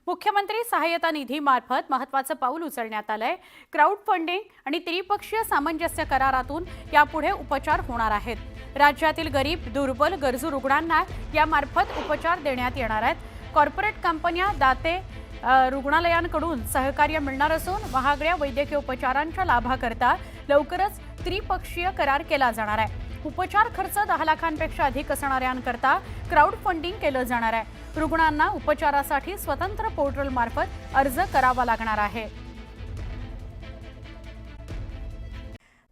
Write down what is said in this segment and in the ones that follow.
मुख्यमंत्री सहाय्यता निधी मार्फत महत्त्वाचं पाऊल उचलण्यात आलंय। क्राउड फंडिंग आणि त्रिपक्षीय सामंजस्य करारातून यापुढे उपचार होणार आहेत। राज्यातील गरीब, दुर्बल, गरजू रुग्णांना यामार्फत उपचार देण्यात येणार आहेत। कॉर्पोरेट कंपन्या, दाते, रुग्णालयांकडून सहकार्य मिळणार असून महागड्या वैद्यकीय उपचारांच्या लाभाकरता लवकरच त्रिपक्षीय करार केला जाणार आहे। उपचार खर्च 10 लाखांपेक्षा अधिक असणाऱ्यांकरता क्राउड फंडिंग केलं जाणार आहे। रुग्णांना उपचारासाठी स्वतंत्र पोर्टल मार्फत अर्ज करावा लागणार आहे।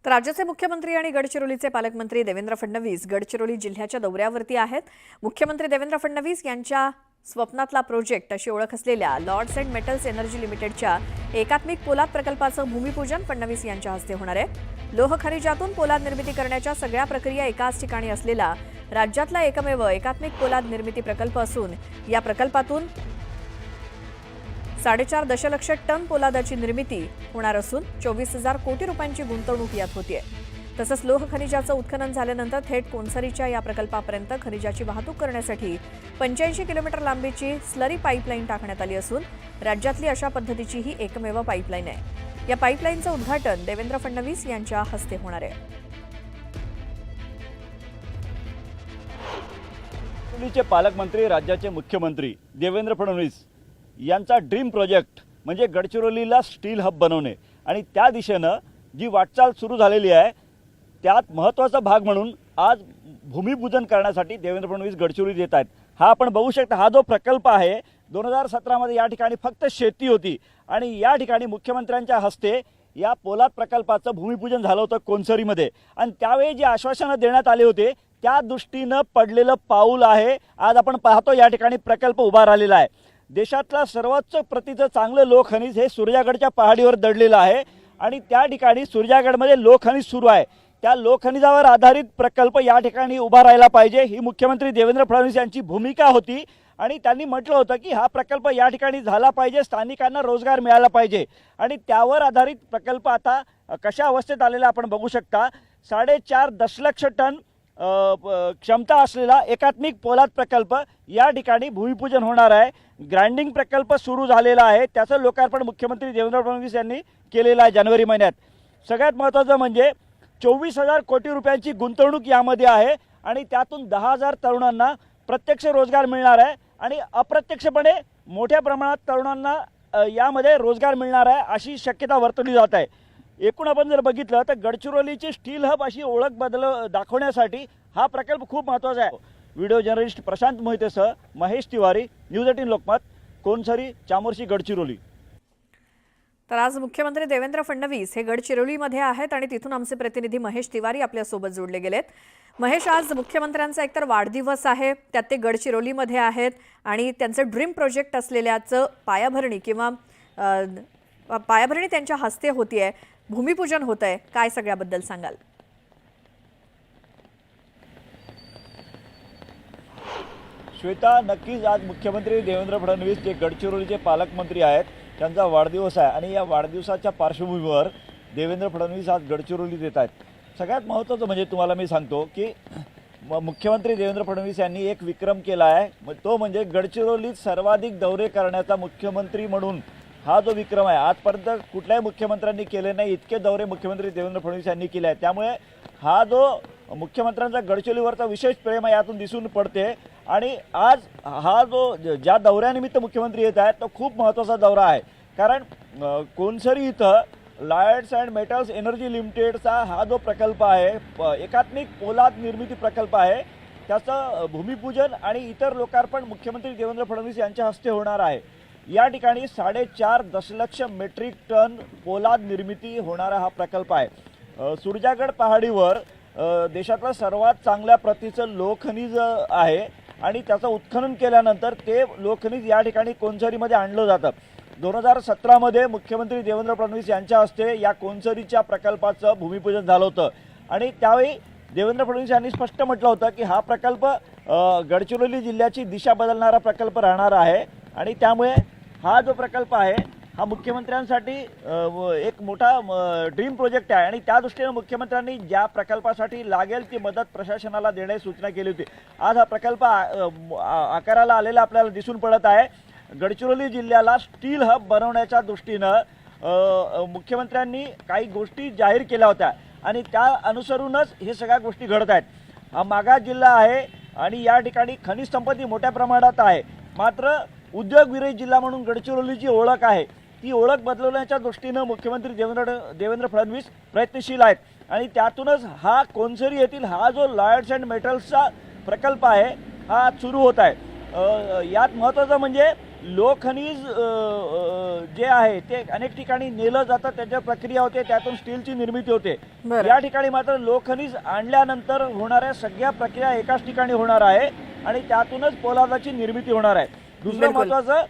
तर राज्याचे मुख्यमंत्री आणि गडचिरोलीचे पालकमंत्री देवेंद्र फडणवीस गडचिरोली जिल्ह्याच्या दौऱ्यावरती आहेत। मुख्यमंत्री देवेंद्र फडणवीस यांच्या स्वप्नातला प्रोजेक्ट अशी ओळख असलेल्या लॉर्ड्स अँड मेटल्स एनर्जी लिमिटेडच्या एकात्मिक पोलाद प्रकल्पाचं भूमिपूजन फडणवीस यांच्या हस्ते होणार आहे। लोह खनिजातून पोलाद निर्मिती करण्याच्या सगळ्या प्रक्रिया एकाच ठिकाणी असलेला राज्यातला एकमेव एकात्मिक पोलाद निर्मिती प्रकल्प असून या प्रकल्पातून 4.5 दशलक्ष टन पोलादाची निर्मिती होणार असून 24,000 कोटी रुपयांची गुंतवणूक यात होतीये। तसंच लोह खनिजाचं उत्खनन झाल्यानंतर थेट कोनसरीच्या या प्रकल्पापर्यंत खनिजाची वाहतूक करण्यासाठी 85 किलोमीटर लांबीची स्लरी पाईपलाईन टाकण्यात आली असून राज्यातली अशा पद्धतीची ही एकमेव पाईपलाईन आहे। या पाईपलाईनचं उद्घाटन देवेंद्र फडणवीस यांच्या हस्ते होणार आहे। गडचिरोलीचे पालकमंत्री, राज्याचे मुख्यमंत्री देवेंद्र फडणवीस यांचा ड्रीम प्रोजेक्ट म्हणजे गडचिरोलीला स्टील हब बनवणे आणि त्या दिशेनं जी वाटचाल सुरू झालेली आहे त्यात महत्त्वाचा भाग म्हणून आज भूमिपूजन करण्यासाठी देवेंद्र फडणवीस गडचिरोलीत येत आहेत। हा आपण बघू शकता, हा जो प्रकल्प आहे 2017 मध्ये या ठिकाणी फक्त शेती होती आणि या ठिकाणी मुख्यमंत्र्यांच्या हस्ते या पोलाद प्रकल्पाचं भूमिपूजन झालं होतं कोनसरीमध्ये आणि त्यावेळी जे आश्वासनं देण्यात आले होते त्या दृष्टीनं पडलेलं पाऊल आहे। आज आपण पाहतो या ठिकाणी प्रकल्प उभा राहिलेला आहे। देशातला सर्वोच्च प्रतीचं चांगलं लोहखनिज हे सूर्यागडच्या पहाडीवर दडलेलं आहे आणि त्या ठिकाणी सूर्यागडमध्ये लोहखनिज सुरू आहे। त्या लोहखनिजावर आधारित प्रकल्प या ठिकाणी उभा राहायला पाहिजे ही मुख्यमंत्री देवेंद्र फडणवीस यांची भूमिका होती आणि त्यांनी म्हटलं होतं की हा प्रकल्प या ठिकाणी झाला पाहिजे, स्थानिकांना रोजगार मिळाला पाहिजे आणि त्यावर आधारित प्रकल्प आता कशा अवस्थेत आलेला आपण बघू शकता। 4.5 दशलक्ष टन क्षमता असलेला एकात्मिक पोलाद प्रकल्प या ठिकाणी भूमिपूजन होणार आहे। ग्राइंडिंग प्रकल्प सुरू झालेला आहे, त्याचं लोकार्पण मुख्यमंत्री देवेंद्र फडणवीस यांनी केलेलं आहे जानेवारी महिन्यात। सगळ्यात महत्त्वाचं म्हणजे 24,000 कोटी रुपयांची गुंतवणूक यामध्ये आहे आणि त्यातून 10,000 तरुणांना प्रत्यक्ष रोजगार मिळणार आहे आणि अप्रत्यक्षपणे मोठ्या प्रमाणात तरुणांना यामध्ये रोजगार मिळणार आहे अशी शक्यता वर्तवली जात आहे। एकूण आपण जर बघितलं तर गडचिरोलीची स्टील हब अशी ओळख दाखवण्यासाठी हा प्रकल्प खूप महत्त्वाचा आहे। व्हिडिओ जर्नलिस्ट प्रशांत मोहितेसह महेश तिवारी, न्यूज 18 लोकमत, कोनसरी, चामोर्शी, गडचिरोली। तर आज मुख्यमंत्री देवेंद्र फडणवीस हे गडचिरोलीमध्ये आहेत आणि तिथून आमचे प्रतिनिधी महेश तिवारी आपल्यासोबत जोडले गेलेत। महेश, आज मुख्यमंत्र्यांचा एकतर वाढदिवस आहे, त्यात ते गडचिरोलीमध्ये आहेत आणि त्यांचं ड्रीम प्रोजेक्ट असलेल्याचं पायाभरणी त्यांच्या हस्ते होतीये, भूमिपूजन होत आहे, काय सगळ्याबद्दल सांगाल? श्वेता, नक्कीच आज मुख्यमंत्री देवेंद्र फडणवीस जे गडचिरोलीचे पालकमंत्री आहेत त्यांचा वाढदिवस आहे आणि या वाढदिवसाच्या पार्श्वभूमीवर देवेंद्र फडणवीस आज गडचिरोलीत येत आहेत। सगळ्यात महत्त्वाचं म्हणजे तुम्हाला मी सांगतो की मुख्यमंत्री देवेंद्र फडणवीस यांनी एक विक्रम केला आहे, तो म्हणजे गडचिरोलीत सर्वाधिक दौरे करण्याचा मुख्यमंत्री म्हणून हा जो विक्रम आहे आजपर्यंत कुठल्याही मुख्यमंत्र्यांनी केले नाही, इतके दौरे मुख्यमंत्री देवेंद्र फडणवीस यांनी केले आहेत। त्यामुळे हा जो मुख्यमंत्र्यांचा गडचिरोलीवरचा विशेष प्रेम आहे यातून दिसून पडते आणि आज हा जो ज्या दौऱ्यानिमित्त मुख्यमंत्री येत आहेत तो खूप महत्त्वाचा दौरा आहे, कारण कोनसरी इथं लॉर्ड्स अँड मेटल्स एनर्जी लिमिटेडचा हा जो प्रकल्प आहे, एकात्मिक पोलाद निर्मिती प्रकल्प आहे, त्याचं भूमिपूजन आणि इतर लोकार्पण मुख्यमंत्री देवेंद्र फडणवीस यांच्या हस्ते होणार आहे। या ठिकाणी 4.5 दशलक्ष मेट्रिक टन पोलाद निर्मिती होणारा हा प्रकल्प आहे। सूर्यागड पहाडीवर देशातलं सर्वात चांगल्या प्रतीचं लोहखनिज आहे आणि त्याचं उत्खनन केल्यानंतर ते लोहखनिज या ठिकाणी कोनसरीमध्ये आणलं जातं। 2017 मध्ये मुख्यमंत्री देवेंद्र फडणवीस यांच्या हस्ते या कोनसरीच्या प्रकल्पाचं भूमिपूजन झालं होतं आणि त्यावेळी देवेंद्र फडणवीस यांनी स्पष्ट म्हटलं होतं की हा प्रकल्प गडचिरोली जिल्ह्याची दिशा बदलणारा प्रकल्प राहणार आहे आणि त्यामुळे हा जो प्रकल्प आहे हा मुख्यमंत्र्यांसाठी एक मोठा ड्रीम प्रोजेक्ट आहे आणि त्या दृष्टीने मुख्यमंत्र्यांनी ज्या प्रकल्पासाठी लागेल ती मदत प्रशासनाला देण्याची सूचना केली होती। आज हा प्रकल्प आकाराला आलेला आपल्याला दिसून पडत आहे गडचिरोली जिल्ह्याला स्टील हब बनवण्याच्या दृष्टीनं मुख्यमंत्र्यांनी काही गोष्टी जाहीर केल्या होत्या आणि त्या अनुसरूनच हे सगळ्या गोष्टी घडत आहेत. हा मागास जिल्हा आहे आणि या ठिकाणी खनिज संपत्ती मोठ्या प्रमाणात आहे. मात्र उद्योगविरहित जिल्हा म्हणून गडचिरोलीची ओळख आहे, ती ओळख बदलवण्याच्या दृष्टीनं मुख्यमंत्री देवेंद्र फडणवीस प्रयत्नशील आहेत आणि त्यातूनच हा कोनसरी येथील हा जो लॉयड्स अँड मेटल्सचा प्रकल्प आहे हा सुरू होत आहे. यात महत्त्वाचं म्हणजे लोहखनिज जे आहे ते अनेक ठिकाणी नेलं जातं, त्याच्या प्रक्रिया होते, त्यातून स्टीलची निर्मिती होते. या ठिकाणी मात्र लोहखनिज आणल्यानंतर होणाऱ्या सगळ्या प्रक्रिया एकाच ठिकाणी होणार आहे आणि त्यातूनच पोलादाची निर्मिती होणार आहे. दुसरं महत्त्वाचं,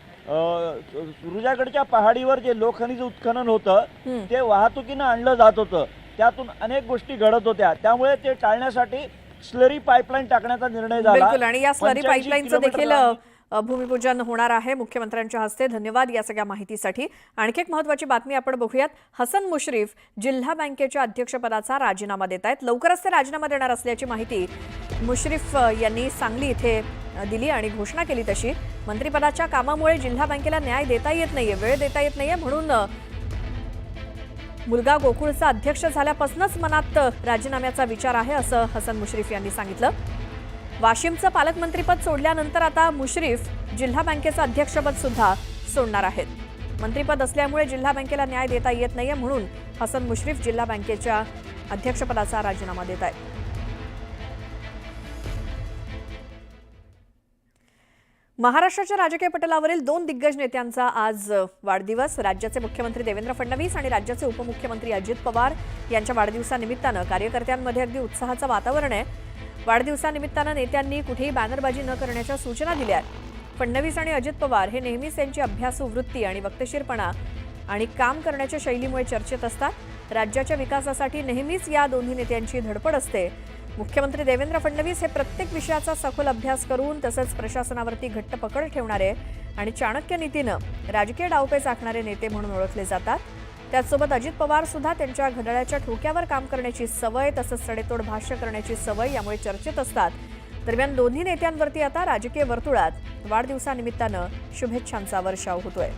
सुरुजागडच्या पहाडीवर जे लोहखनिज उत्खनन होतं ते वाहतुकीनं आणलं जात होतं, त्यातून अनेक गोष्टी घडत होत्या. त्यामुळे ते टाळण्यासाठी स्लरी पाईपलाईन टाकण्याचा निर्णय झाला. बिलकुल, आणि या स्लरी पाईपलाईनचं देखील भूमिपूजन होणार आहे मुख्यमंत्र्यांच्या हस्ते. धन्यवाद या सगळ्या माहितीसाठी. आणखी एक महत्त्वाची बातमी आपण बघूयात. हसन मुश्रीफ जिल्हा बँकेच्या अध्यक्षपदाचा राजीनामा देत आहेत. लवकरच ते राजीनामा देणार असल्याची माहिती मुश्रीफ यांनी सांगली इथे दिली आणि घोषणा केली. तशी मंत्रिपदाच्या कामामुळे जिल्हा बँकेला न्याय देता येत नाहीये, वेळ देता येत नाहीये, म्हणून मुलगा गोकुळचा अध्यक्ष झाल्यापासूनच मनात राजीनाम्याचा विचार आहे, असं हसन मुश्रीफ यांनी सांगितलं. वाशिमचं पालकमंत्रीपद सोडल्यानंतर आता मुश्रीफ जिल्हा बँकेचं अध्यक्षपद सुद्धा सोडणार आहेत. मंत्रिपद असल्यामुळे जिल्हा बँकेला न्याय देता येत नाहीये, म्हणून हसन मुश्रीफ जिल्हा बँकेच्या अध्यक्षपदाचा राजीनामा देत आहेत. महाराष्ट्राच्या राजकीय पटलावरील 2 दिग्गज नेत्यांचा आज वाढदिवस. राज्याचे मुख्यमंत्री देवेंद्र फडणवीस आणि राज्याचे उपमुख्यमंत्री अजित पवार यांच्या वाढदिवसानिमित्तानं कार्यकर्त्यांमध्ये अगदी उत्साहाचं वातावरण आहे. वाढदिवसानिमित्तानं नेत्यांनी कुठेही बॅनरबाजी न करण्याच्या सूचना दिल्या आहेत. फडणवीस आणि अजित पवार हे नेहमीच त्यांची अभ्यासू वृत्ती आणि वक्तशीरपणा आणि काम करण्याच्या शैलीमुळे चर्चेत असतात. राज्याच्या विकासासाठी नेहमीच या दोन्ही नेत्यांची धडपड असते. मुख्यमंत्री देवेंद्र फडणवीस हे प्रत्येक विषयाचा सखोल अभ्यास करून तसंच प्रशासनावरती घट्ट पकड ठेवणारे आणि चाणक्य नीतीनं राजकीय डावपेच आखणारे नेते म्हणून ओळखले जातात. त्याचसोबत अजित पवार सुद्धा त्यांच्या घड्याळाच्या ठोक्यावर काम करण्याची सवय तसंच सडेतोड भाष्य करण्याची सवय यामुळे चर्चेत असतात. दरम्यान दोन्ही नेत्यांवरती आता राजकीय वर्तुळात वाढदिवसानिमित्तानं शुभेच्छांचा वर्षाव होतोय.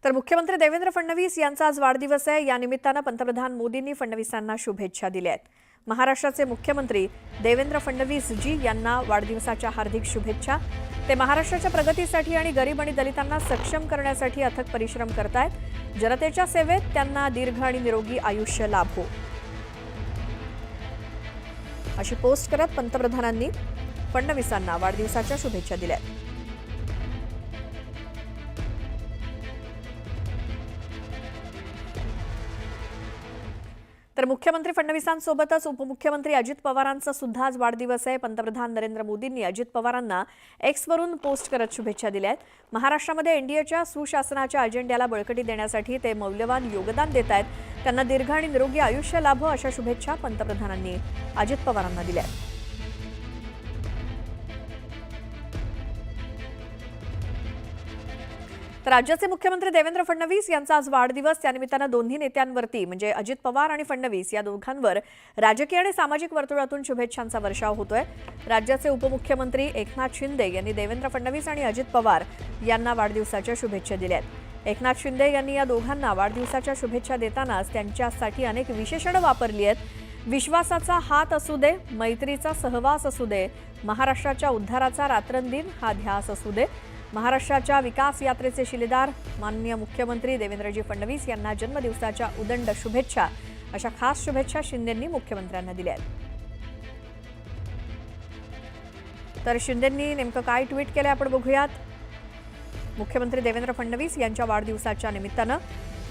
तर मुख्यमंत्री देवेंद्र फडणवीस यांचा आज वाढदिवस आहे. या निमित्तानं पंतप्रधान मोदींनी फडणवीसांना शुभेच्छा दिल्या आहेत. महाराष्ट्राचे मुख्यमंत्री देवेंद्र फडणवीस जी यांना वाढदिवसाच्या हार्दिक शुभेच्छा. ते महाराष्ट्राच्या प्रगतीसाठी आणि गरीब आणि दलितांना सक्षम करण्यासाठी अथक परिश्रम करतायत. जनतेच्या सेवेत त्यांना दीर्घ आणि निरोगी आयुष्य लाभो, अशी पोस्ट करत पंतप्रधानांनी फडणवीसांना वाढदिवसाच्या शुभेच्छा दिल्या. तर मुख्यमंत्री फडणवीसांसोबतच उपमुख्यमंत्री अजित पवारांचा सुद्धा आज वाढदिवस आहे. पंतप्रधान नरेंद्र मोदींनी अजित पवारांना एक्सवरून पोस्ट करत शुभेच्छा दिल्या आहेत. महाराष्ट्रामध्ये एनडीएच्या सुशासनाच्या अजेंड्याला बळकटी देण्यासाठी ते मौल्यवान योगदान देत आहेत. त्यांना दीर्घ आणि निरोगी आयुष्य लाभो, अशा शुभेच्छा पंतप्रधानांनी अजित पवारांना दिल्या. तर राज्याचे मुख्यमंत्री देवेंद्र फडणवीस यांचा आज वाढदिवस. त्यानिमित्तानं दोन्ही नेत्यांवरती म्हणजे अजित पवार आणि फडणवीस या दोघांवर राजकीय आणि सामाजिक वर्तुळातून शुभेच्छांचा वर्षाव होतोय. राज्याचे उपमुख्यमंत्री एकनाथ शिंदे यांनी देवेंद्र फडणवीस आणि अजित पवार यांना वाढदिवसाच्या शुभेच्छा दिल्या आहेत. एकनाथ शिंदे यांनी या दोघांना वाढदिवसाच्या शुभेच्छा देतानाच त्यांच्यासाठी अनेक विशेषणं वापरली आहेत. विश्वासाचा हात असू दे, मैत्रीचा सहवास असू दे, महाराष्ट्राच्या उद्धाराचा रात्रंदिन हा ध्यास असू दे, महाराष्ट्राच्या विकास यात्रेचे शिलेदार माननीय मुख्यमंत्री देवेंद्रजी फडणवीस यांना जन्मदिवसाच्या उदंड शुभेच्छा, अशा खास शुभेच्छा शिंदेंनी मुख्यमंत्र्यांना दिल्या आहेत. तर शिंदेंनी नेमकं काय ट्विट केलं आपण बघूयात. मुख्यमंत्री देवेंद्र फडणवीस यांच्या वाढदिवसाच्या निमित्तानं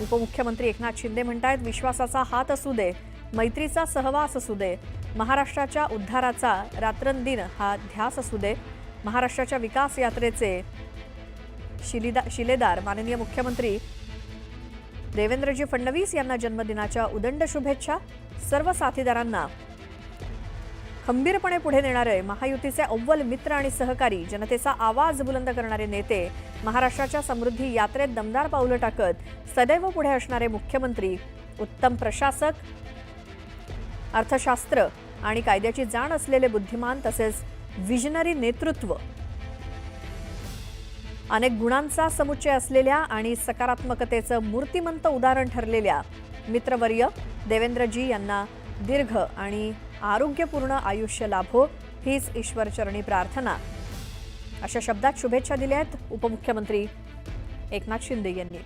उपमुख्यमंत्री एकनाथ शिंदे म्हणतायत, विश्वासाचा हात असू दे, मैत्रीचा सहवास असू दे, महाराष्ट्राच्या उद्धाराचा रात्रंदिन हा ध्यास असू दे, महाराष्ट्राच्या विकास यात्रेचे शिलेदार माननीय मुख्यमंत्री देवेंद्रजी फडणवीस यांना जन्मदिनाच्या उदंड शुभेच्छा. सर्व साथीदारांना खंबीरपणे पुढे नेणारे महायुतीचे अव्वल मित्र आणि सहकारी, जनतेचा आवाज बुलंद करणारे नेते, महाराष्ट्राच्या समृद्धी यात्रेत दमदार पावलं टाकत सदैव पुढे असणारे मुख्यमंत्री, उत्तम प्रशासक, अर्थशास्त्र आणि कायद्याची जाण असलेले बुद्धिमान तसेच विजनरी नेतृत्व, अनेक गुणांचा समुच्चय असलेल्या आणि सकारात्मकतेचं मूर्तिमंत उदाहरण ठरलेल्या मित्रवर्य देवेंद्रजी यांना दीर्घ आणि आरोग्यपूर्ण आयुष्य लाभो हीच ईश्वरचरणी प्रार्थना, अशा शब्दात शुभेच्छा दिल्या आहेत उपमुख्यमंत्री एकनाथ शिंदे यांनी.